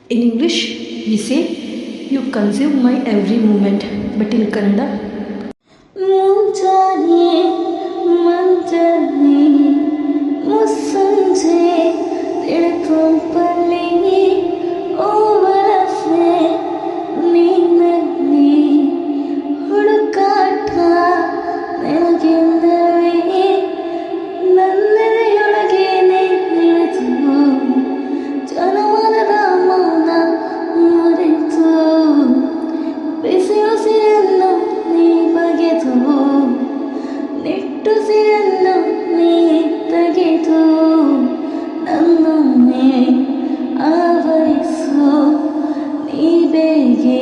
In English, we say, you consume my every moment. But in Kannada, ಮುಂಜಾನೆ ಮಂಜನೆ ಮುಸ್ಸಂಜೆ ತಿಳ್ಕೊಂಪಲ್ಲಿ ಓವರಫೆ ನೀನಲ್ಲಿ ಹುಡುಕಾಟ ನನಗೆಂದವೇ ನನ್ನೆದೆಯೊಳಗೇನೆ ನಿಳಿತು ಜನಮನದ ಮೌನ ಮುರಿತು ಬಿಸಿ ಉಸಿರನ್ನು ನೀ ಬಗೆದು ನಿಟ್ಟುಸಿರನ್ನು ನೀ ತೆಗೆದು ನನ್ನನ್ನೇ ಆವರಿಸು ನೀ ಬೇಗೆ